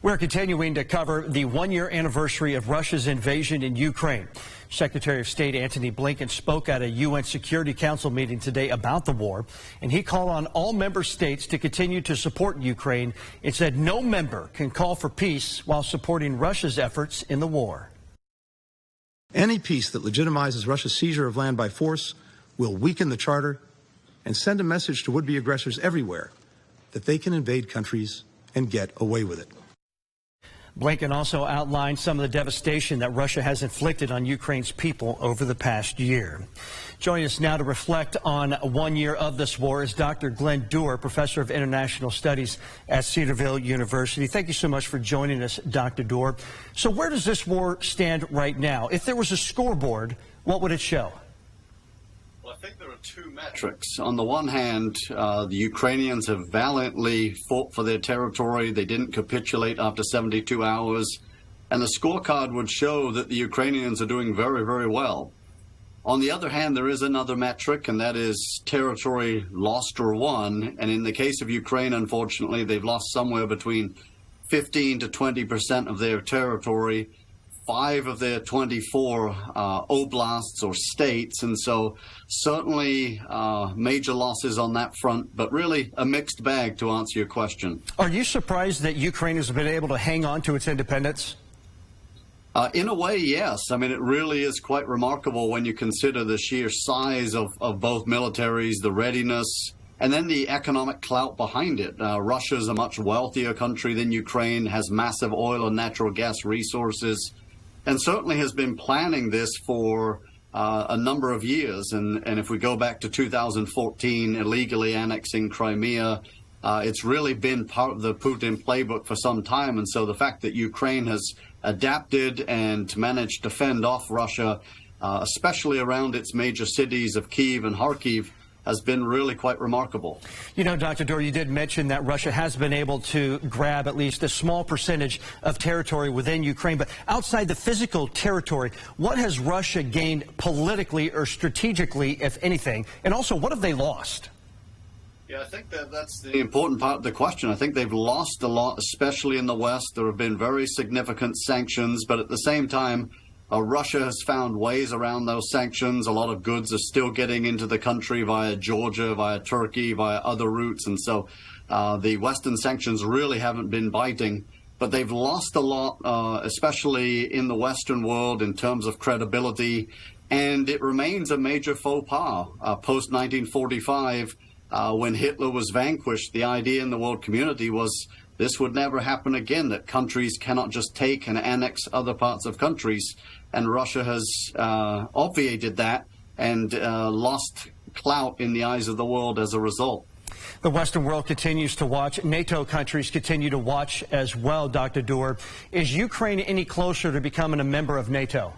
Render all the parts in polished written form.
We're continuing to cover the one-year anniversary of Russia's invasion in Ukraine. Secretary of State Antony Blinken spoke at a UN Security Council meeting today about the war, and he called on all member states to continue to support Ukraine and said no member can call for peace while supporting Russia's efforts in the war. Any peace that legitimizes Russia's seizure of land by force will weaken the Charter and send a message to would-be aggressors everywhere that they can invade countries and get away with it. Blinken also outlined some of the devastation that Russia has inflicted on Ukraine's people over the past year. Joining us now to reflect on 1 year of this war is Dr. Glenn Doerr, Professor of International Studies at Cedarville University. Thank you so much for joining us, Dr. Doerr. So where does this war stand right now? If there was a scoreboard, what would it show? Well, I think there are two metrics. On the one hand, the Ukrainians have valiantly fought for their territory. They didn't capitulate after 72 hours. And the scorecard would show that the Ukrainians are doing very, very well. On the other hand, there is another metric, and that is territory lost or won. And in the case of Ukraine, unfortunately, they've lost somewhere between 15 to 20% of their territory. 5 of their 24 oblasts or states, and so certainly major losses on that front, but really a mixed bag, to answer your question. Are you surprised that Ukraine has been able to hang on to its independence? In a way, yes. I mean, it really is quite remarkable when you consider the sheer size of both militaries, the readiness, and then the economic clout behind it. Russia is a much wealthier country than Ukraine, has massive oil and natural gas resources, and certainly has been planning this for a number of years. And if we go back to 2014, illegally annexing Crimea, it's really been part of the Putin playbook for some time. And so the fact that Ukraine has adapted and managed to fend off Russia, especially around its major cities of Kyiv and Kharkiv, has been really quite remarkable. You know, Dr. Doerr, you did mention that Russia has been able to grab at least a small percentage of territory within Ukraine, but outside the physical territory, what has Russia gained politically or strategically, if anything? And also, what have they lost? Yeah, I think that's the important part of the question. I think they've lost a lot, especially in the West. There have been very significant sanctions, but at the same time, Russia has found ways around those sanctions. A lot of goods are still getting into the country via Georgia, via Turkey, via other routes. And so the Western sanctions really haven't been biting. But they've lost a lot, especially in the Western world, in terms of credibility. And it remains a major faux pas. Post-1945, when Hitler was vanquished, the idea in the world community was this would never happen again, that countries cannot just take and annex other parts of countries. And Russia has obviated that and lost clout in the eyes of the world as a result. The Western world continues to watch. NATO countries continue to watch as well, Dr. Doerr. Is Ukraine any closer to becoming a member of NATO?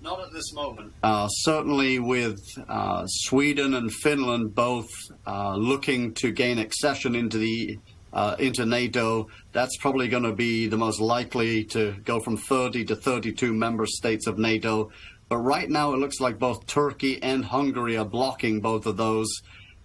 Not at this moment. Certainly with Sweden and Finland both looking to gain accession into NATO, that's probably going to be the most likely to go from 30 to 32 member states of NATO. But right now it looks like both Turkey and Hungary are blocking both of those.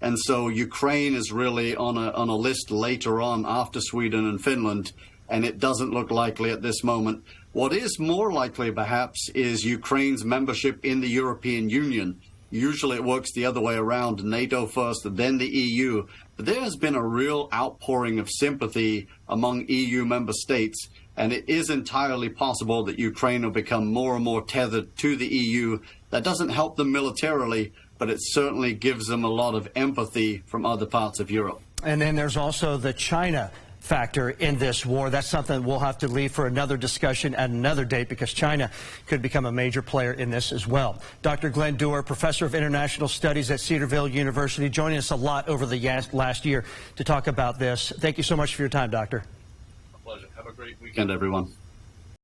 And so Ukraine is really on a list later on after Sweden and Finland, and it doesn't look likely at this moment. What is more likely perhaps is Ukraine's membership in the European Union. Usually it works the other way around, NATO first, then the EU. But there has been a real outpouring of sympathy among EU member states, and it is entirely possible that Ukraine will become more and more tethered to the EU. That doesn't help them militarily, but it certainly gives them a lot of empathy from other parts of Europe. And then there's also the China factor in this war. That's something we'll have to leave for another discussion at another date, because China could become a major player in this as well. Dr. Glenn Doerr, Professor of International Studies at Cedarville University, joining us a lot over the last year to talk about this. Thank you so much for your time, Doctor. A pleasure. Have a great weekend, everyone.